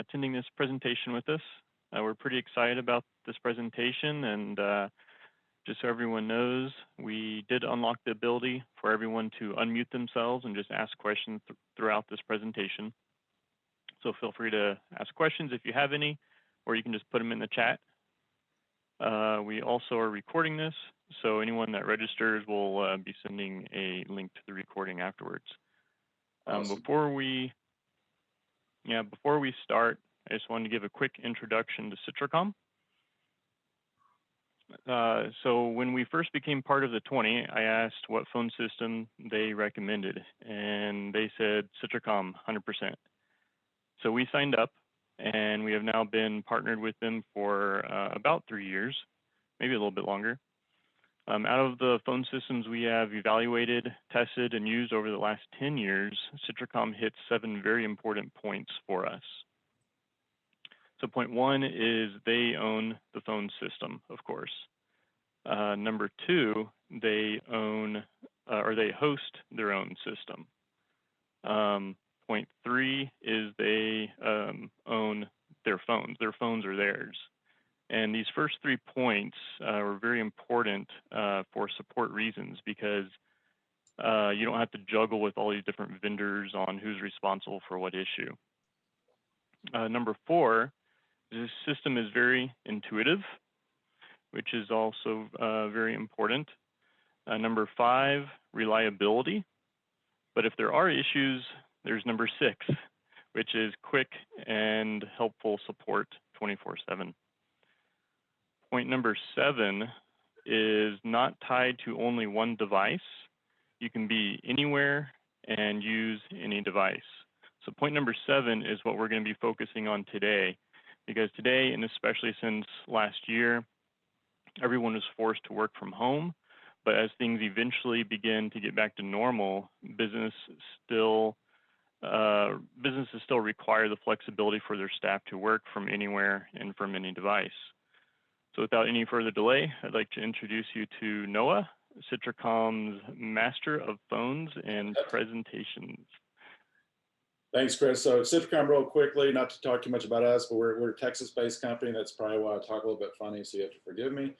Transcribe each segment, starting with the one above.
attending this presentation with us. We're pretty excited about this presentation, and just so everyone knows, we did unlock the ability for everyone to unmute themselves and just ask questions throughout this presentation. So feel free to ask questions if you have any, or you can just put them in the chat. We also are recording this, so anyone that registers will be sending a link to the recording afterwards. Awesome. Before we start, I just wanted to give a quick introduction to Citracom. So when we first became part of the 20, I asked what phone system they recommended, and they said Citracom 100%. So we signed up, and we have now been partnered with them for about 3 years, maybe a little bit longer. Out of the phone systems we have evaluated, tested, and used over the last 10 years, Citracom hits 7 very important points for us. So point 1 is they own the phone system, of course. Number 2, they own or they host their own system. Point 3 is they own their phones. Their phones are theirs. And these first 3 points are very important for support reasons, because you don't have to juggle with all these different vendors on who's responsible for what issue. Number 4, this system is very intuitive, which is also very important. Number 5, reliability. But if there are issues, there's number 6, which is quick and helpful support 24/7. Point number 7 is not tied to only one device. You can be anywhere and use any device. So point number 7 is what we're going to be focusing on today, because today, and especially since last year, everyone was forced to work from home. But as things eventually begin to get back to normal, businesses still require the flexibility for their staff to work from anywhere and from any device. So without any further delay, I'd like to introduce you to Noah, Citracom's Master of Phones and Presentations. Thanks, Chris. So Citracom, real quickly, not to talk too much about us, but we're a Texas-based company. That's probably why I talk a little bit funny, so you have to forgive me.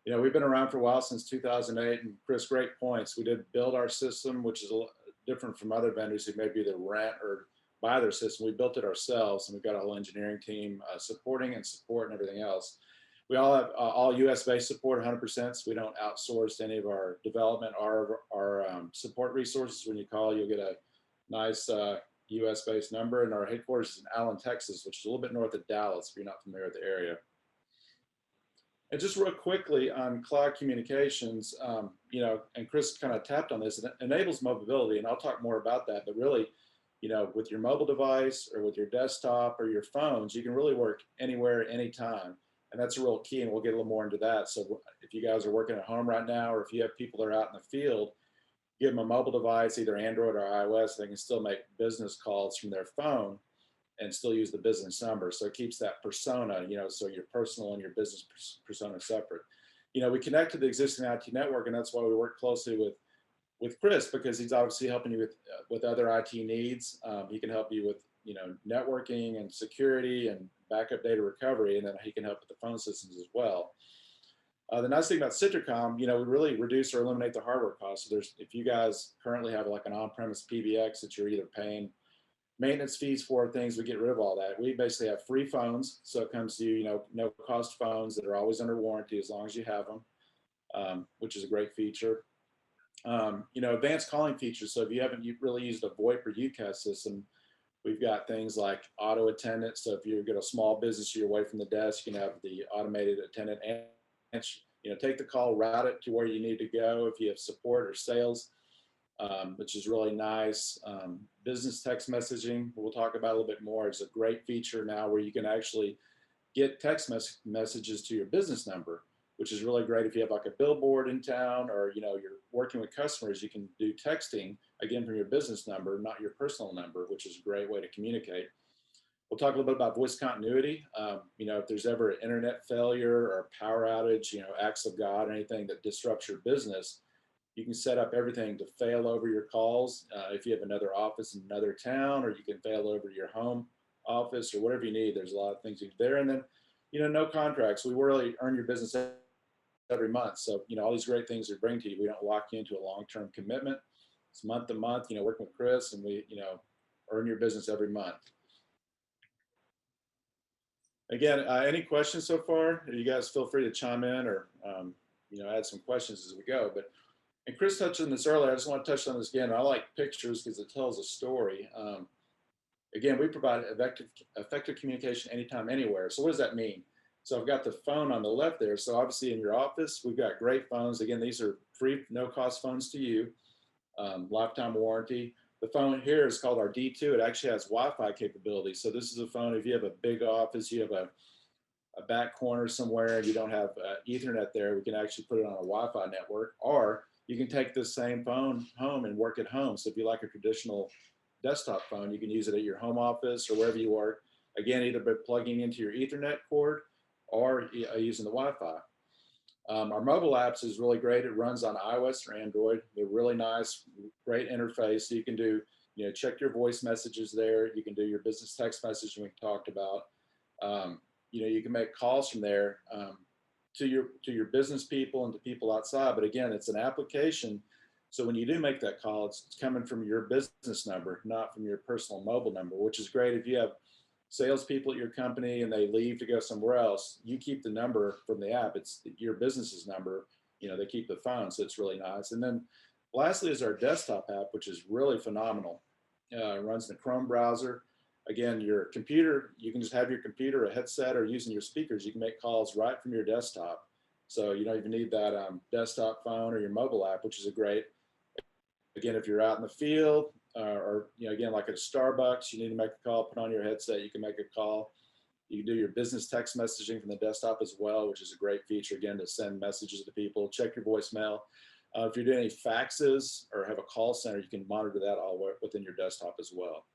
You know, we've been around for a while, since 2008, and Chris, great points. We did build our system, which is a little different from other vendors who maybe either rent or buy their system. We built it ourselves, and we've got a whole engineering team supporting and support and everything else. We all have all US-based support 100%, so we don't outsource any of our development or our support resources. When you call, you'll get a nice US-based number, and our headquarters is in Allen, Texas, which is a little bit north of Dallas, if you're not familiar with the area. And just real quickly on cloud communications, you know, and Chris kind of tapped on this, it enables mobility, and I'll talk more about that, but really, you know, with your mobile device or with your desktop or your phones, you can really work anywhere, anytime. And that's a real key, and we'll get a little more into that. So if you guys are working at home right now, or if you have people that are out in the field, give them a mobile device, either Android or iOS, they can still make business calls from their phone and still use the business number. So it keeps that persona, you know, so your personal and your business persona separate. You know, we connect to the existing IT network, and that's why we work closely with Chris, because he's obviously helping you with other IT needs. He can help you with, you know, networking and security and backup data recovery, and then he can help with the phone systems as well. The nice thing about Citracom, you know, we really reduce or eliminate the hardware costs. So if you guys currently have like an on-premise PBX that you're either paying maintenance fees for things, we get rid of all that. We basically have free phones, so it comes to you, you know, no cost phones that are always under warranty as long as you have them, which is a great feature. You know, advanced calling features. So if you haven't really used a VoIP or UCaaS system, we've got things like auto attendant. So if you've got a small business, you're away from the desk, you can have the automated attendant and, you know, take the call, route it to where you need to go. If you have support or sales, which is really nice. Business text messaging, we'll talk about a little bit more. It's a great feature now where you can actually get text messages to your business number, which is really great if you have like a billboard in town, or, you know, you're working with customers, you can do texting again from your business number, not your personal number, which is a great way to communicate. We'll talk a little bit about voice continuity. You know, if there's ever an internet failure or a power outage, you know, acts of God, anything that disrupts your business, you can set up everything to fail over your calls. If you have another office in another town, or you can fail over your home office or whatever you need. There's a lot of things you do there. And then, no contracts. We really earn your business every month. So, all these great things we bring to you, we don't lock you into a long-term commitment. It's month to month, working with Chris, and we, earn your business every month. Again, any questions so far? You guys feel free to chime in or, add some questions as we go. But, and Chris touched on this earlier. I just want to touch on this again. I like pictures because it tells a story. Again, we provide effective communication anytime, anywhere. So what does that mean? So I've got the phone on the left there. So obviously in your office, we've got great phones. Again, these are free, no cost phones to you, lifetime warranty. The phone here is called our D2. It actually has Wi-Fi capability. So this is a phone, if you have a big office, you have a back corner somewhere and you don't have Ethernet there, we can actually put it on a Wi-Fi network, or you can take this same phone home and work at home. So if you like a traditional desktop phone, you can use it at your home office or wherever you work. Again, either by plugging into your Ethernet cord or using the Wi-Fi. Our mobile apps is really great. It runs on iOS or Android. They're really nice, great interface. So you can do, check your voice messages there. You can do your business text messaging we talked about. You can make calls from there to your business people and to people outside. But again, it's an application. So when you do make that call, it's coming from your business number, not from your personal mobile number, which is great. If you have salespeople at your company and they leave to go somewhere else, you keep the number from the app. It's your business's number. They keep the phone, so it's really nice. And then lastly is our desktop app, which is really phenomenal. It runs in the Chrome browser. Again, your computer, you can just have your computer, a headset, or using your speakers, you can make calls right from your desktop. So you don't even need that desktop phone or your mobile app, which is a great. Again, if you're out in the field or again, like at a Starbucks, you need to make a call, put on your headset, you can make a call. You can do your business text messaging from the desktop as well, which is a great feature, again, to send messages to people, check your voicemail. If you're doing any faxes or have a call center, you can monitor that all within your desktop as well.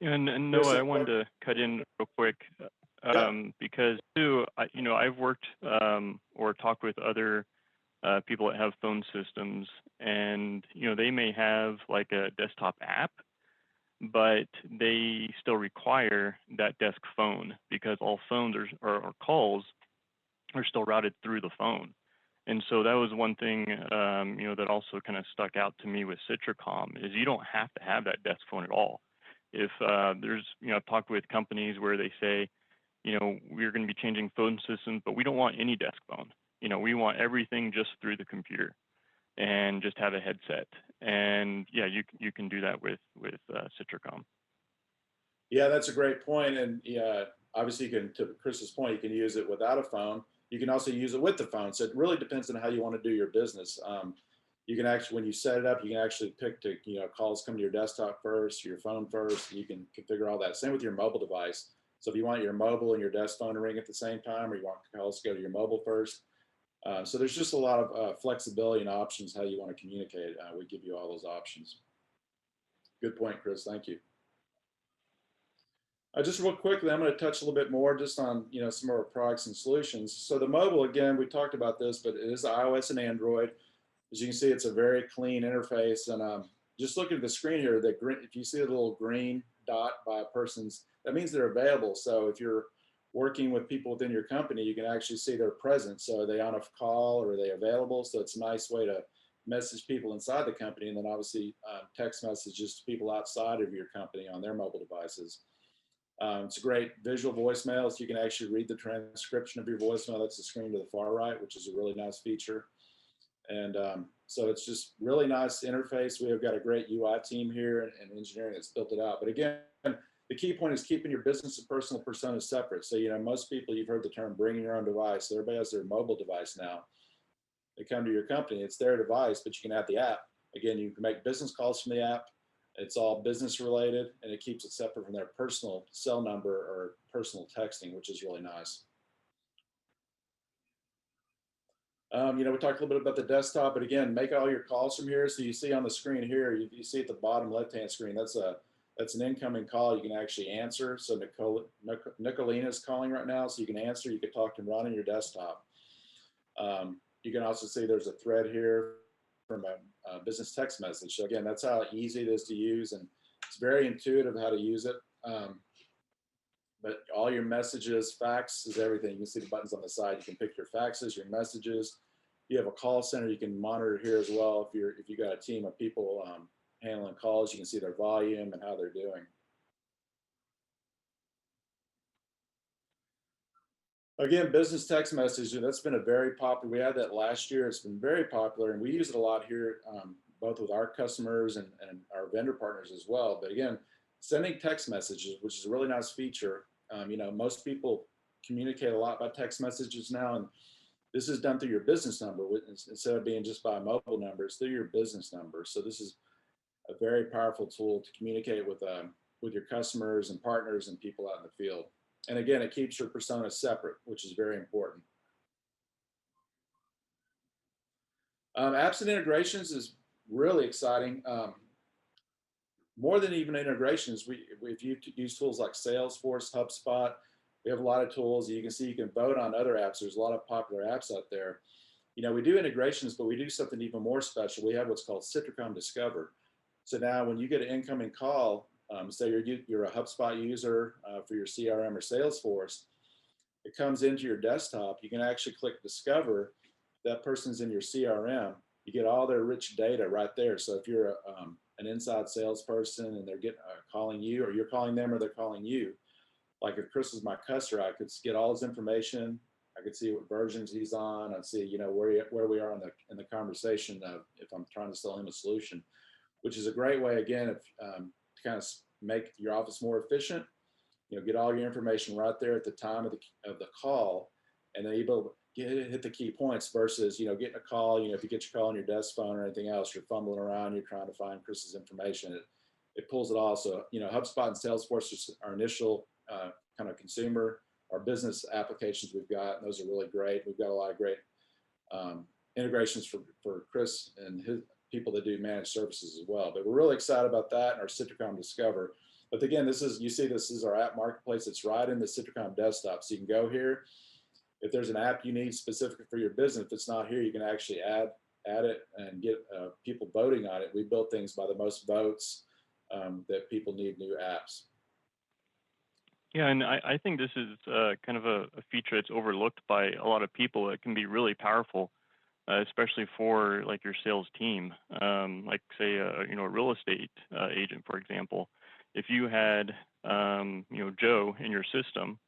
And Noah, I wanted to cut in real quick because too, I've worked or talked with other people that have phone systems, and they may have like a desktop app, but they still require that desk phone because all phones or calls are still routed through the phone. And so that was one thing that also kind of stuck out to me with Citracom is you don't have to have that desk phone at all. If there's I've talked with companies where they say we're going to be changing phone systems, but we don't want any desk phone. We want everything just through the computer and just have a headset. And yeah, you can do that with Citracom. Yeah, that's a great point. And obviously you can, to Chris's point, you can use it without a phone. You can also use it with the phone. So it really depends on how you want to do your business. You can actually, when you set it up, you can actually pick to, calls come to your desktop first, your phone first. You can configure all that. Same with your mobile device. So if you want your mobile and your desk phone to ring at the same time, or you want calls to go to your mobile first. So there's just a lot of flexibility and options how you want to communicate. We give you all those options. Good point, Chris. Thank you. Just real quickly, I'm going to touch a little bit more just on some of our products and solutions. So the mobile, again, we talked about this, but it is iOS and Android. As you can see, it's a very clean interface. And just looking at the screen here, if you see a little green dot by a person's, that means they're available. So if you're working with people within your company, you can actually see their presence. So are they on a call or are they available? So it's a nice way to message people inside the company, and then obviously text messages to people outside of your company on their mobile devices. It's a great visual voicemail, so you can actually read the transcription of your voicemail. That's the screen to the far right, which is a really nice feature. And so it's just really nice interface. We have got a great UI team here and engineering that's built it out. But again, the key point is keeping your business and personal personas separate. So, most people, you've heard the term bringing your own device. So everybody has their mobile device now. They come to your company, it's their device, but you can have the app. Again, you can make business calls from the app. It's all business related, and it keeps it separate from their personal cell number or personal texting, which is really nice. We talked a little bit about the desktop, but again, make all your calls from here. So you see on the screen here, you see at the bottom left-hand screen, that's an incoming call you can actually answer. So Nicolina is calling right now, so you can answer. You can talk to Ron on your desktop. You can also see there's a thread here from a business text message. So again, that's how easy it is to use, and it's very intuitive how to use it. But all your messages, fax is everything. You can see the buttons on the side. You can pick your faxes, your messages. You have a call center. You can monitor here as well. If you got a team of people handling calls, you can see their volume and how they're doing. Again, business text messaging, that's been a very popular, we had that last year. It's been very popular, and we use it a lot here, both with our customers and our vendor partners as well. But again, sending text messages, which is a really nice feature. You know, most people communicate a lot by text messages now, and this is done through your business number instead of being just by a mobile number. It's through your business number. So this is a very powerful tool to communicate with your customers and partners and people out in the field. And again, it keeps your persona separate, which is very important. Apps and integrations is really exciting. More than even integrations, if you use tools like Salesforce, HubSpot, we have a lot of tools. You can see you can vote on other apps. There's a lot of popular apps out there. You know, we do integrations, but we do something even more special. We have what's called Citracom Discover. So now when you get an incoming call, say you're a HubSpot user for your CRM or Salesforce, it comes into your desktop. You can actually click Discover. That person's in your CRM. You get all their rich data right there. So if you're an inside salesperson and they're calling you, or you're calling them, or they're calling you, like if Chris is my customer, I could get all his information. I could see what versions he's on. I'd see, you know, where we are in the conversation if I'm trying to sell him a solution, which is a great way, again, to kind of make your office more efficient. You know, get all your information right there at the time of the call, and then able to hit the key points versus, you know, getting a call. You know, if you get your call on your desk phone or anything else, you're fumbling around, you're trying to find Chris's information. It pulls it all. So, you know, HubSpot and Salesforce is our initial kind of consumer. Our business applications we've got, and those are really great. We've got a lot of great integrations for Chris and his people that do managed services as well. But we're really excited about that and our Citracom Discover. But again, this is our app marketplace. It's right in the Citracom desktop. So you can go here. If there's an app you need specifically for your business, if it's not here, you can actually add it and get people voting on it. We build things by the most votes that people need new apps. Yeah, and I think this is kind of a feature that's overlooked by a lot of people. It can be really powerful, especially for like your sales team. Like say, you know, a real estate agent, for example. If you had, you know, Joe in your system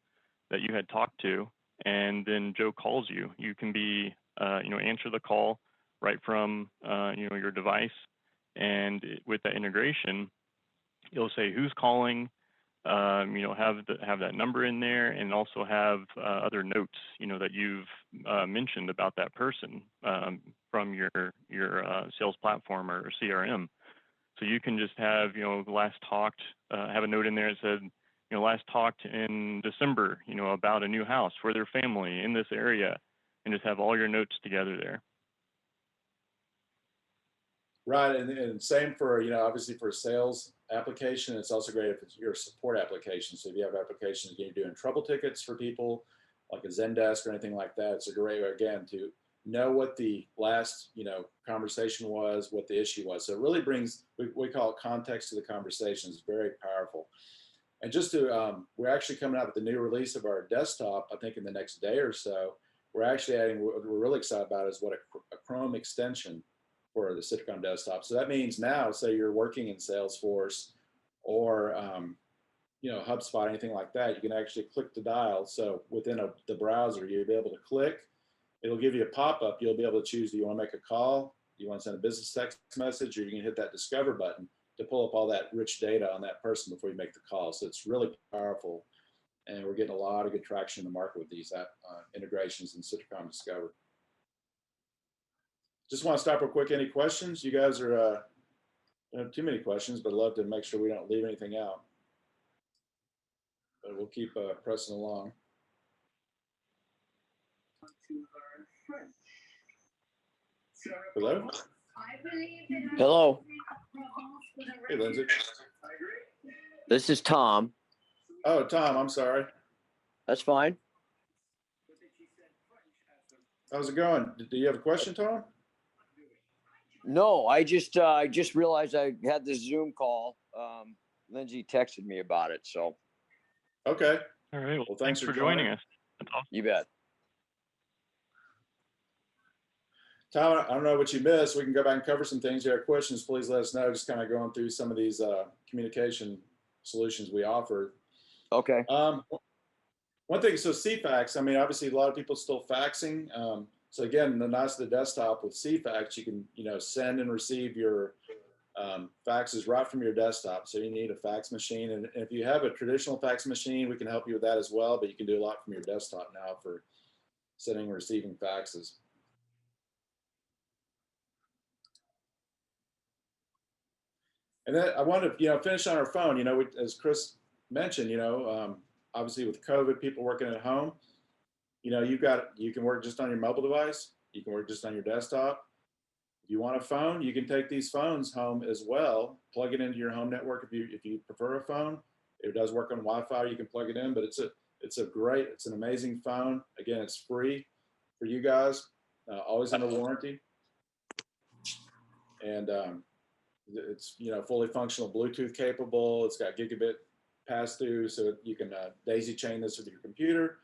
that you had talked to, and then Joe calls you, you can be, you know, answer the call right from, you know, your device, and with that integration, you'll say who's calling. You know, have that number in there, and also have other notes, you know, that you've mentioned about that person from your sales platform or CRM. So you can just have, you know, last talked, have a note in there that said, you know, last talked in December, you know, about a new house for their family in this area, and just have all your notes together there. Right, and same for, you know, obviously for a sales application. It's also great if it's your support application. So if you have applications, you're doing trouble tickets for people, like a Zendesk or anything like that, it's a great way, again, to know what the last, you know, conversation was, what the issue was. So it really brings, we call it context to the conversation. It's very powerful. And just to, we're actually coming out with the new release of our desktop, I think in the next day or so. We're actually adding, what we're really excited about is what a Chrome extension for the Citracom desktop. So that means now, say you're working in Salesforce or you know, HubSpot, anything like that, you can actually click the dial. So within the browser, you'll be able to click. It'll give you a pop-up. You'll be able to choose, do you want to make a call? Do you want to send a business text message? Or you can hit that Discover button to pull up all that rich data on that person before you make the call. So it's really powerful. And we're getting a lot of good traction in the market with these integrations in Citracom Discover. Just want to stop real quick. Any questions? You guys are, don't have too many questions, but I'd love to make sure we don't leave anything out. But we'll keep pressing along. Hello? Hello. Hey, Lindsay. This is Tom. Oh, Tom, I'm sorry. That's fine. How's it going? Do you have a question, Tom? No, I just realized I had this Zoom call Lindsay texted me about it, so Okay. All right. Well, Well, thanks for joining us. That's awesome. you bet. Tyler, I don't know what you missed. We can go back and cover some things. If you have questions, please let us know. Just kind of going through some of these communication solutions we offer. Okay. One thing, so CFAX, I mean, obviously a lot of people still faxing. So again, the nice of the desktop with CFAX, you can, send and receive your faxes right from your desktop. So you need a fax machine. And if you have a traditional fax machine, we can help you with that as well. But you can do a lot from your desktop now for sending and receiving faxes. And then I wanted to, finish on our phone. As Chris mentioned, obviously with COVID, people working at home, you can work just on your mobile device. You can work just on your desktop. If you want a phone, you can take these phones home as well. Plug it into your home network if you prefer a phone. It does work on Wi-Fi. You can plug it in, but it's an amazing phone. Again, it's free for you guys, always under warranty, and it's fully functional, Bluetooth capable. It's got gigabit pass through, so you can daisy chain this with your computer.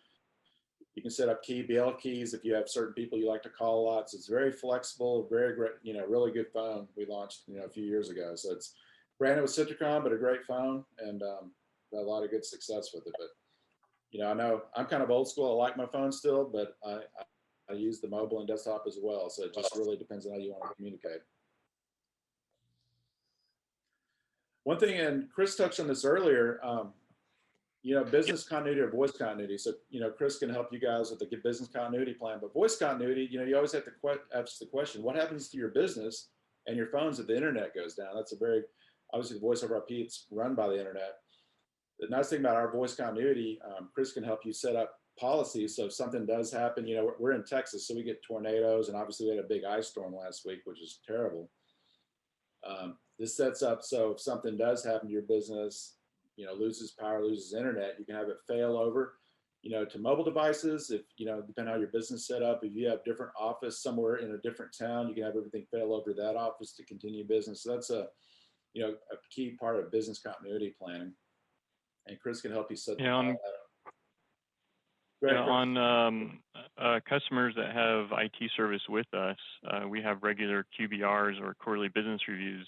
You can set up BL keys if you have certain people you like to call a lot. So it's very flexible, very great, really good phone we launched, a few years ago. So it's branded with Citracom, but a great phone, and a lot of good success with it. But, I know I'm kind of old school. I like my phone still, but I use the mobile and desktop as well. So it just really depends on how you want to communicate. One thing, and Chris touched on this earlier, business continuity or voice continuity. So, Chris can help you guys with the business continuity plan, but voice continuity, you always have to ask the question, what happens to your business and your phones if the internet goes down? That's obviously the voice over IP, it's run by the internet. The nice thing about our voice continuity, Chris can help you set up policies. So if something does happen, we're in Texas, so we get tornadoes, and obviously we had a big ice storm last week, which is terrible. This sets up so if something does happen to your business, loses power, loses internet, you can have it fail over, to mobile devices. If, depending on how your business set up, if you have different office somewhere in a different town, you can have everything fail over that office to continue business. So that's a key part of business continuity planning. And Chris can help you set that up. On customers that have IT service with us, we have regular QBRs or quarterly business reviews.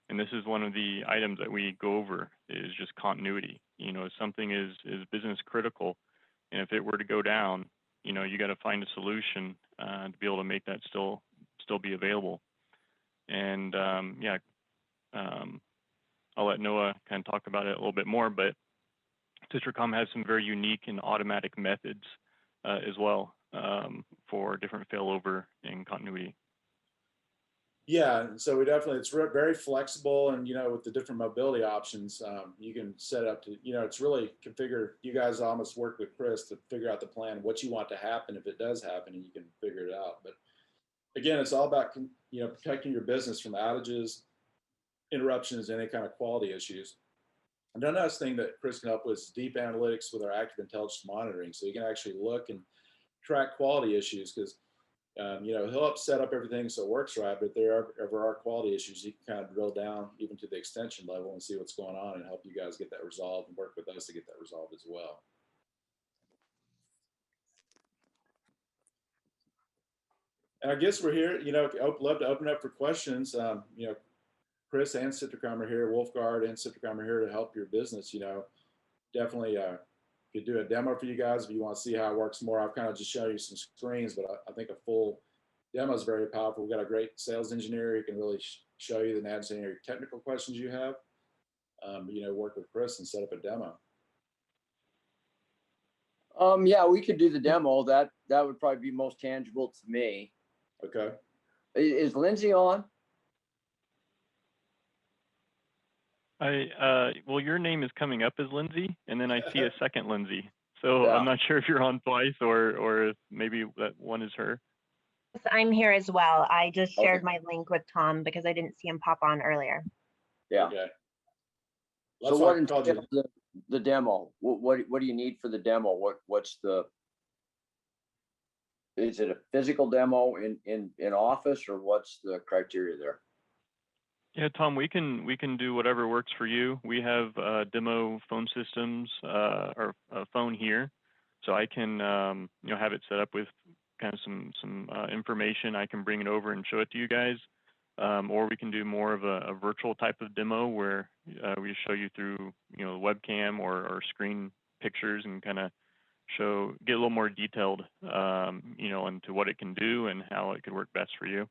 And this is one of the items that we go over is just continuity. If something is business critical, and if it were to go down, you got to find a solution to be able to make that still be available. And I'll let Noah kind of talk about it a little bit more, but Citracom has some very unique and automatic methods as well for different failover and continuity. Yeah, so it's very flexible, and with the different mobility options, you can set up to, it's really configure. You guys almost work with Chris to figure out the plan, what you want to happen if it does happen, and you can figure it out. But again, it's all about protecting your business from outages, interruptions, any kind of quality issues. And the nice thing that Chris can help with is deep analytics with our active intelligence monitoring, so you can actually look and track quality issues because. He'll help set up everything so it works right, but if there ever are quality issues, he can kind of drill down even to the extension level and see what's going on and help you guys get that resolved and work with us to get that resolved as well. And I guess we're here, love to open up for questions. Chris and Citracom are here, Wolfguard and Citracom are here to help your business. Definitely could do a demo for you guys if you want to see how it works more. I've kind of just shown you some screens, but I think a full demo is very powerful. We've got a great sales engineer who can really show you and answer any technical questions you have. Work with Chris and set up a demo. Yeah, we could do the demo. That would probably be most tangible to me. Okay. Is Lindsay on? Well, your name is coming up as Lindsay, and then I see a second Lindsay. So Yeah. I'm not sure if you're on twice or if maybe that one is her. I'm here as well. I just shared Okay. my link with Tom because I didn't see him pop on earlier. Yeah. Okay. So what entails the demo? What do you need for the demo? Is it a physical demo in office, or what's the criteria there? Yeah, Tom, we can do whatever works for you. We have demo phone systems or a phone here, so I can have it set up with kind of some information. I can bring it over and show it to you guys, or we can do more of a virtual type of demo where we show you through webcam or screen pictures and kind of get a little more detailed into what it can do and how it could work best for you.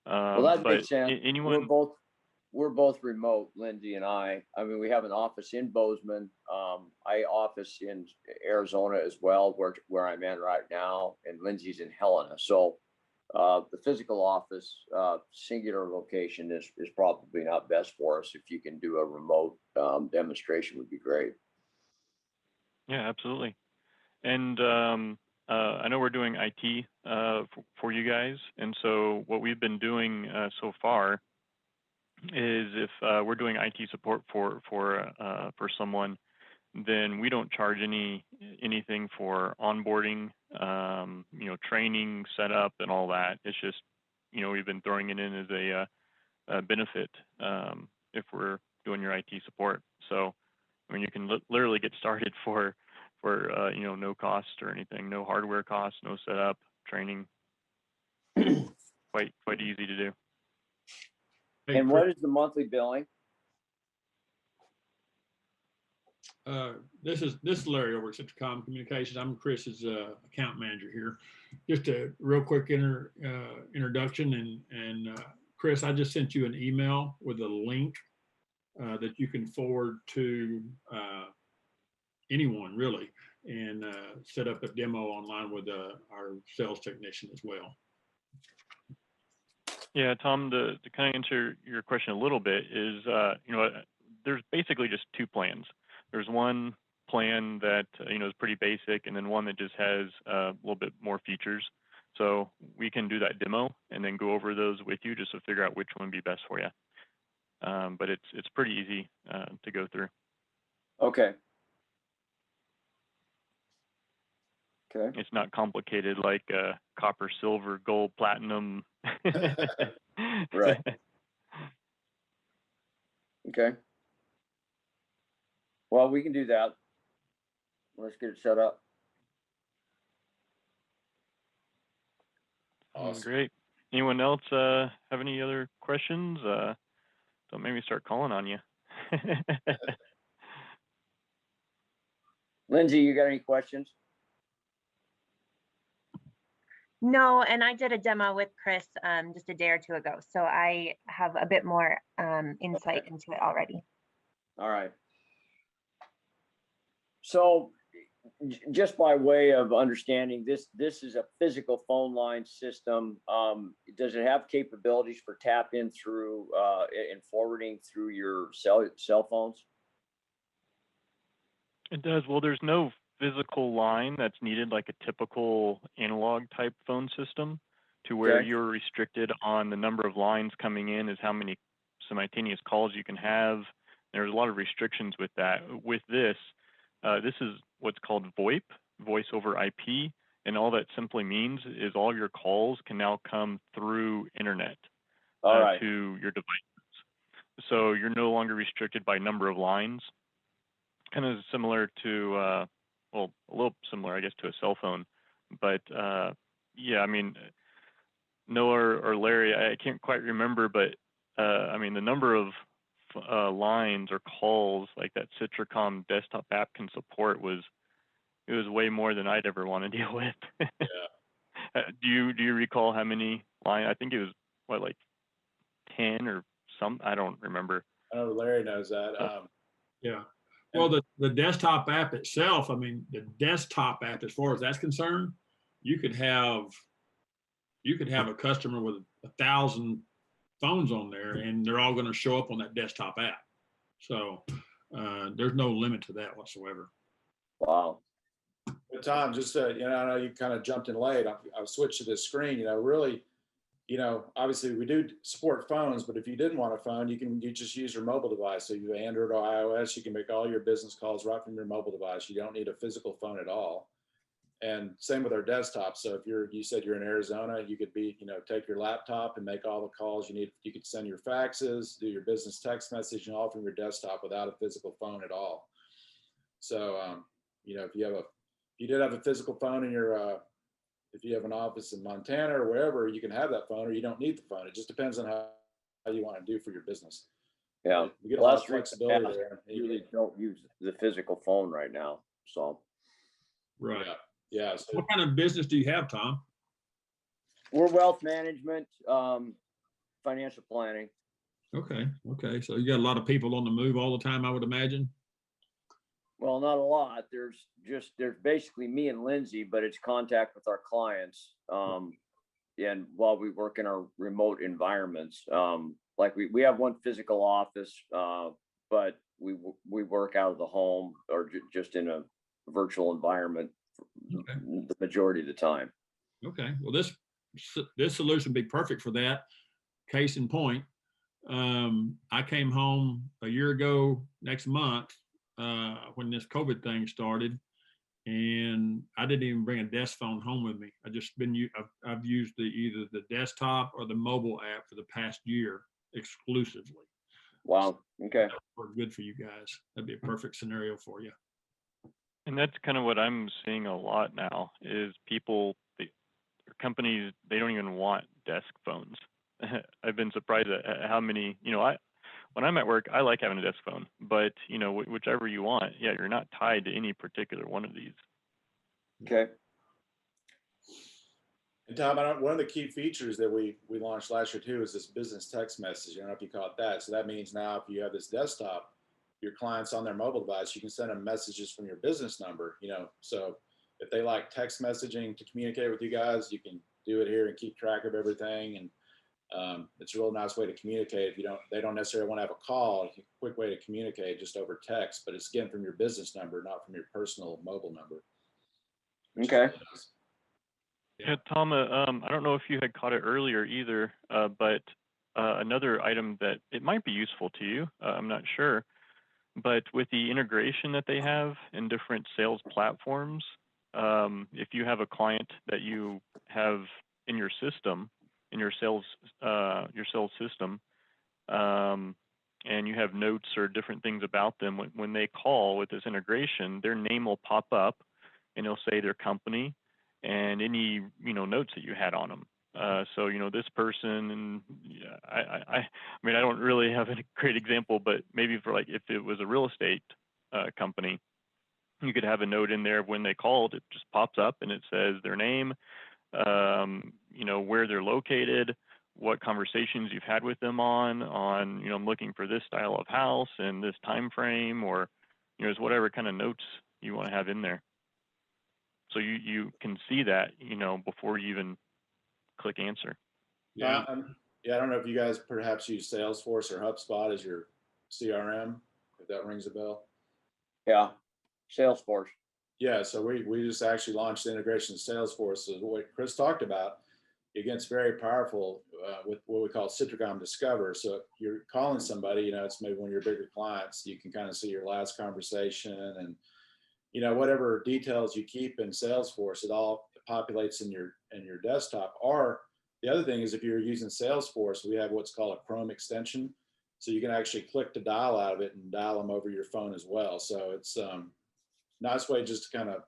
Well, that makes sense. Anyone? We're both remote, Lindsay and I. I mean, we have an office in Bozeman. I office in Arizona as well, where I'm at right now, and Lindsay's in Helena. So the physical office, singular location is probably not best for us. If you can do a remote demonstration, would be great. Yeah, absolutely. And I know we're doing IT for you guys, and so what we've been doing so far is if we're doing IT support for someone, then we don't charge anything for onboarding, training, setup, and all that. It's just we've been throwing it in as a benefit if we're doing your IT support. So I mean, you can literally get started for no cost or anything, no hardware costs, no setup, training. quite easy to do. Hey, and what is the monthly billing? This is Larry over at Citracom Communications. I'm Chris's account manager here. Just a real quick introduction, and Chris, I just sent you an email with a link that you can forward to anyone really, and set up a demo online with our sales technician as well. Yeah, Tom, to kind of answer your question a little bit is, there's basically just two plans. There's one plan that, is pretty basic, and then one that just has a little bit more features. So we can do that demo and then go over those with you just to figure out which one would be best for you. But it's pretty easy to go through. Okay. Okay. It's not complicated like copper, silver, gold, platinum. Right. Okay. Well, we can do that. Let's get it set up. Awesome. Great. Anyone else have any other questions? Don't make me start calling on you. Lindsay, you got any questions? No, and I did a demo with Chris just a day or two ago, so I have a bit more insight into it already. All right. So just by way of understanding, this is a physical phone line system. Does it have capabilities for tap in through and forwarding through your cell phones? It does. Well, there's no physical line that's needed like a typical analog type phone system, to where you're restricted on the number of lines coming in as how many simultaneous calls you can have. There's a lot of restrictions with that. With this, this is what's called VoIP, voice over IP, and all that simply means is all your calls can now come through internet to your devices. So you're no longer restricted by number of lines. Kind of similar to well, a little similar, I guess, to a cell phone. But yeah, I mean, Noah or Larry, I can't quite remember, but I mean, the number of lines or calls like that Citracom desktop app can support was way more than I'd ever want to deal with. Yeah. Do you recall how many lines? I think it was what, like 10 or some. I don't remember. Oh, Larry knows that. Yeah. Well, the desktop app itself, I mean, the desktop app, as far as that's concerned, you could have a customer with 1,000 phones on there, and they're all going to show up on that desktop app. So there's no limit to that whatsoever. Wow. But Tom, just I know you kind of jumped in late. I've switched to this screen. Really, obviously we do support phones, but if you didn't want a phone, you just use your mobile device. So you have Android or iOS, you can make all your business calls right from your mobile device. You don't need a physical phone at all. And same with our desktop. So if you said you're in Arizona, you could be, take your laptop and make all the calls you need. You could send your faxes, do your business text messaging all from your desktop without a physical phone at all. So, if you did have a physical phone in your, if you have an office in Montana or wherever, you can have that phone, or you don't need the phone. It just depends on how you want to do for your business. Yeah. You get a lot of flexibility there. You really don't use the physical phone right now. So. Right. Yeah. So What kind of business do you have, Tom? We're wealth management, financial planning. Okay. So you got a lot of people on the move all the time, I would imagine. Well, not a lot. There's basically me and Lindsay, but it's contact with our clients. And while we work in our remote environments, like we have one physical office, but we work out of the home or just in a virtual environment the majority of the time. Okay. Well, this solution would be perfect for that. Case in point, I came home a year ago next month when this COVID thing started, and I didn't even bring a desk phone home with me. I've used either the desktop or the mobile app for the past year exclusively. Wow. Okay. Work good for you guys. That'd be a perfect scenario for you. And that's kind of what I'm seeing a lot now is companies, they don't even want desk phones. I've been surprised at how many, when I'm at work, I like having a desk phone, but whichever you want, you're not tied to any particular one of these. Okay. And Tom, one of the key features that we launched last year too is this business text message. I don't know if you caught that. So that means now if you have this desktop, your clients on their mobile device, you can send them messages from your business number, so if they like text messaging to communicate with you guys, you can do it here and keep track of everything. And it's a real nice way to communicate. If they don't necessarily want to have a call, it's a quick way to communicate just over text, but it's again from your business number, not from your personal mobile number. Okay. Really nice. Yeah, Tom, I don't know if you had caught it earlier either, but another item that it might be useful to you, I'm not sure, but with the integration that they have in different sales platforms, if you have a client that you have in your system, in your sales system, and you have notes or different things about them, when they call with this integration, their name will pop up and it'll say their company and any notes that you had on them. So this person, and I mean I don't really have a great example, but maybe for like if it was a real estate company, you could have a note in there when they called. It just pops up and it says their name, where they're located, what conversations you've had with them on I'm looking for this style of house and this time frame, or it's whatever kind of notes you want to have in there. So you can see that before you even click answer. Yeah. I don't know if you guys perhaps use Salesforce or HubSpot as your CRM, if that rings a bell. Yeah. Salesforce. Yeah. So we just actually launched the integration of Salesforce. So what Chris talked about, again, it's very powerful with what we call Citracom Discover. So if you're calling somebody, it's maybe one of your bigger clients, you can kind of see your last conversation and, whatever details you keep in Salesforce, it all populates in your desktop. Or the other thing is if you're using Salesforce, we have what's called a Chrome extension. So you can actually click to dial out of it and dial them over your phone as well. So it's a nice way just to kind of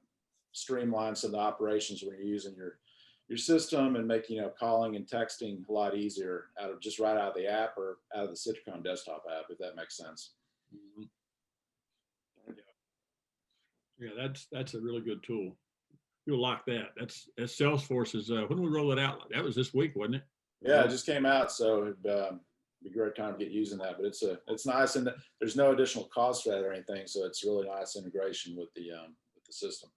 streamline some of the operations when you're using your system and make calling and texting a lot easier right out of the app or out of the Citracom desktop app, if that makes sense. Mm-hmm. Yeah, that's a really good tool. You'll like that. That's Salesforce is when we roll it out. That was this week, wasn't it? Yeah, it just came out, so it'd be a great time to get using that. But it's nice, and there's no additional cost for that or anything, so it's really nice integration with the system.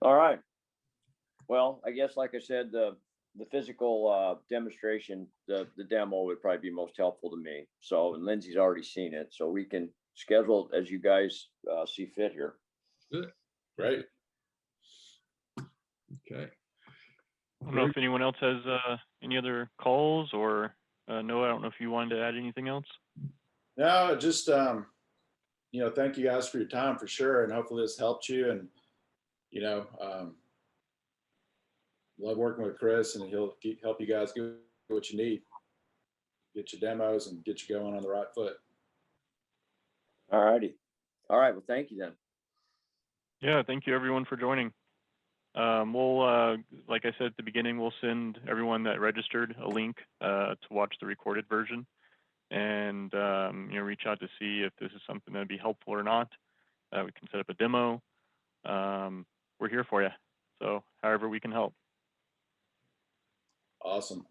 All right. Well, I guess, like I said, the physical demonstration, the demo would probably be most helpful to me. So, and Lindsay's already seen it, so we can schedule it as you guys see fit here. Good. Right. Okay. I don't know if anyone else has any other calls or Noah, I don't know if you wanted to add anything else. No, just thank you guys for your time for sure. And hopefully this helped you. And, love working with Chris, and he'll help you guys get what you need, get your demos and get you going on the right foot. All righty. All right. Well, thank you then. Yeah, thank you everyone for joining. We'll, like I said at the beginning, we'll send everyone that registered a link to watch the recorded version, and reach out to see if this is something that'd be helpful or not. We can set up a demo. We're here for you, so however we can help. Awesome.